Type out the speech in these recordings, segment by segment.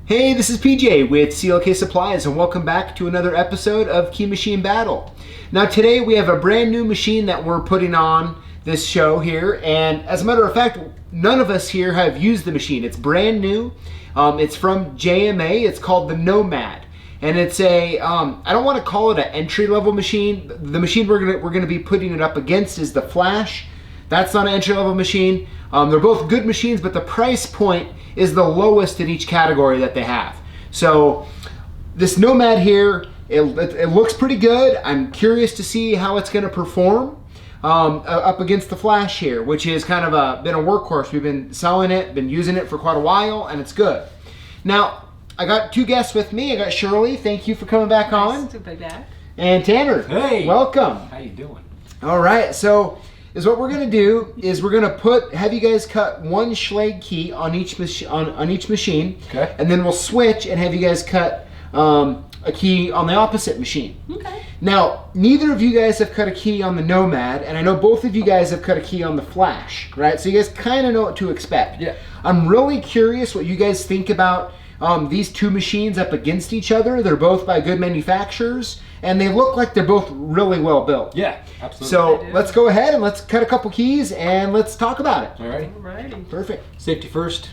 Hey, this is PJ with CLK Supplies and welcome back to another episode of Key Machine Battle. Now today we have a brand new machine that we're putting on this show here, and as a matter of fact, none of us here have used the machine. It's brand new. It's from JMA. It's called the Nomad. And it's a, I don't want to call it an entry-level machine. The machine we're gonna be putting it up against is the Flash. That's not an entry-level machine. They're both good machines, but the price point is the lowest in each category that they have. So this Nomad here, it looks pretty good. I'm curious to see how it's going to perform up against the Flash here, which is kind of been a workhorse. We've been selling it, been using it for quite a while, and it's good. Now, I got two guests with me. I got Shirley. Thank you for coming back on. Nice to be back. And Tanner. Hey. Welcome. How you doing? All right. So what we're gonna do is we're gonna have you guys cut one Schlage key on each machine, Okay. and then we'll switch and have you guys cut a key on the opposite machine. Okay. Now, neither of you guys have cut a key on the Nomad, and I know both of you guys have cut a key on the Flash, right? So you guys kind of know what to expect. Yeah. I'm really curious what you guys think about these two machines up against each other. They're both by good manufacturers, and they look like they're both really well built. Yeah, absolutely. So let's go ahead and let's cut a couple keys and let's talk about it. Alrighty. Alrighty. Perfect. Safety first.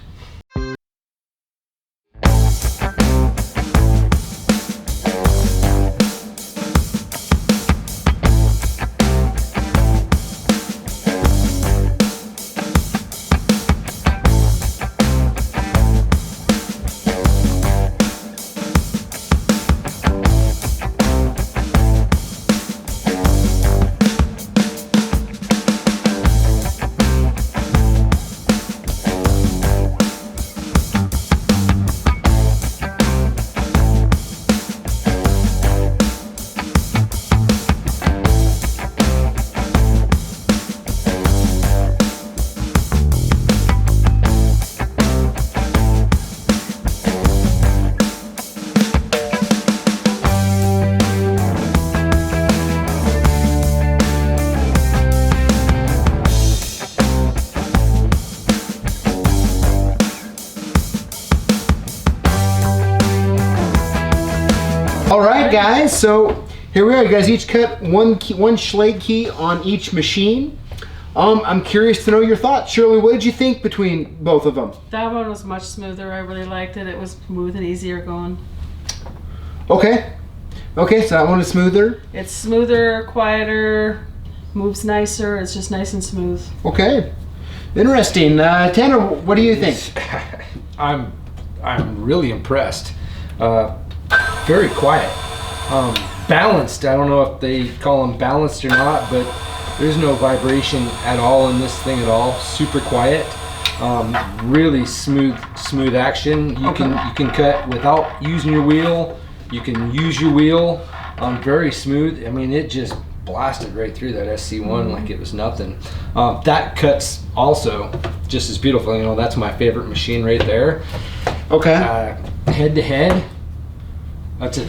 All right, guys. So here we are. You guys each cut one Schlage key on each machine. I'm curious to know your thoughts. Shirley, what did you think between both of them? That one was much smoother. I really liked it. It was smooth and easier going. Okay. Okay, so that one is smoother. It's smoother, quieter, moves nicer. It's just nice and smooth. Okay. Interesting. Tanner, what do you think? I'm really impressed. Very quiet. Balanced. I don't know if they call them balanced or not, but there's no vibration at all in this thing at all. Super quiet. Really smooth action. You can cut without using your wheel. You can use your wheel. Very smooth. I mean, it just blasted right through that SC1 like it was nothing. That cuts also just as beautiful. You know, that's my favorite machine right there. Okay. Head to head. That's a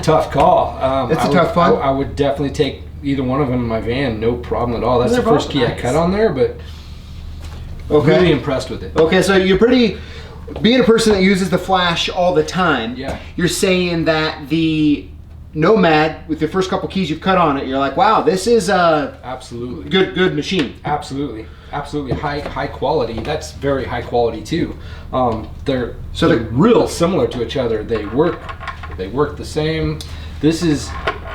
tough call. It's a tough one. I would definitely take either one of them in my van, no problem at all. That's They're the first both key I nice. cut on there, but really impressed with it. Okay, so you're being a person that uses the Flash all the time. Yeah. You're saying that the Nomad, with your first couple keys you've cut on it, you're like, wow, this is a Absolutely. good machine. Absolutely high quality. That's very high quality too. They're real similar to each other. They work the same. This is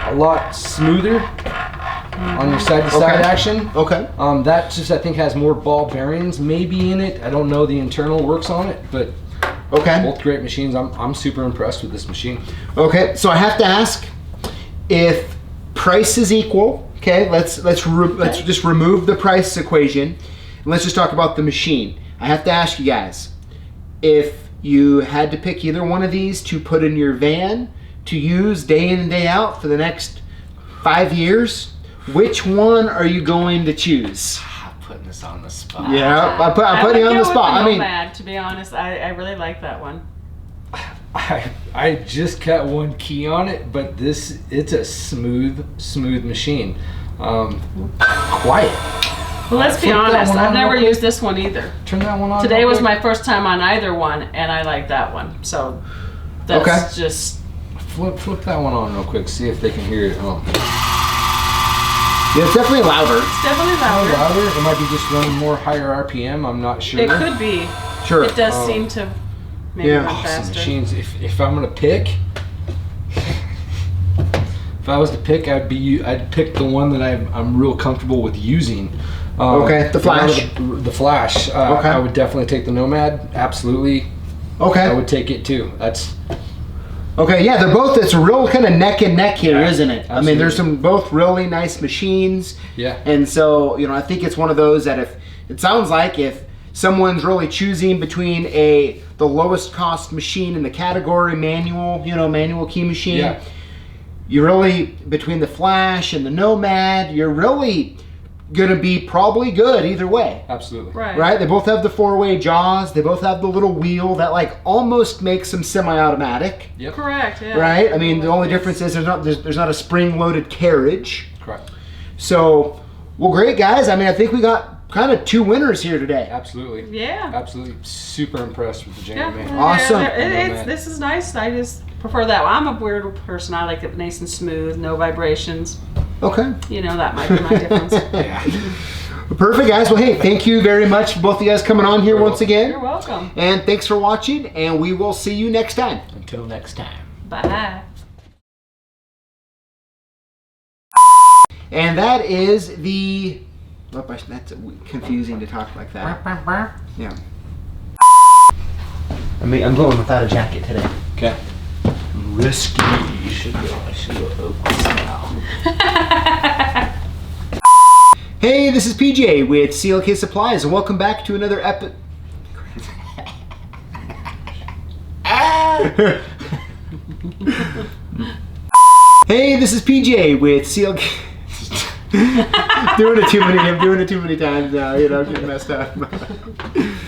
a lot smoother on your side to side action. Okay. That just I think has more ball bearings maybe in it. I don't know the internal works on it, but okay. both great machines. I'm super impressed with this machine. Okay, so I have to ask if price is equal. Okay, let's just remove the price equation and let's just talk about the machine. I have to ask you guys, if you had to pick either one of these to put in your van to use day in and day out for the next 5 years, which one are you going to choose? Putting this on the spot. Yeah, I'm putting you on the spot. I I mean, Nomad, to be honest, I really like that one. I just cut one key on it, but it's a smooth machine. Quiet. Well, let's be Flip that honest. one on I've never real quick. used this one either. Turn that one on. Today real was quick. my first time on either one, and I like that one. So that's Okay. just. Flip that one on real quick. See if they can hear it. Oh. Yeah, it's definitely louder. It's definitely louder. Louder. It might be just running more higher RPM. I'm not sure. It could be. Sure. It does seem to maybe Yeah. run Awesome faster. machines. If I'm gonna pick, if I was to pick, I'd pick the one that I'm real comfortable with using. Okay, the Flash. The Flash. Okay. I would definitely take the Nomad. Absolutely. Okay. I would take it too. That's Okay, yeah, they're both, it's a real kind of neck and neck here, Yeah, isn't it? I mean, there's some both really nice machines. Yeah. And so, you know, I think it's one of those that it sounds like if someone's really choosing between the lowest cost machine in the category, manual key machine, Yeah. you really, between the Flash and the Nomad, you're really gonna be probably good either way. absolutely. Right? They both have the 4-way jaws. They both have the little wheel that like almost makes them semi-automatic. Yep. Correct. Yeah. Right? I mean, the only difference is there's not a spring-loaded carriage. Correct. So, well, great guys. I mean, I think we got kind of 2 winners here today. Absolutely. Yeah. Absolutely. Super impressed with the Yeah. JMA. Awesome. This is nice. I just prefer that one. I'm a weird person. I like it nice and smooth, no vibrations. Okay. You know, that might be my difference. Yeah. Perfect, guys. Well, hey, thank you very much for both of you guys coming on here once You're again. welcome. And thanks for watching, and we will see you next time. Until next time. Bye. And that is the... Oh, that's confusing to talk like that. Yeah. I mean, I'm going without a jacket today. Okay. Risky. I should go Oakley style. Hey, this is PJ with CLK Supplies, and welcome back to another Hey, this is PJ with CLK. I'm doing it too many times now, getting messed up.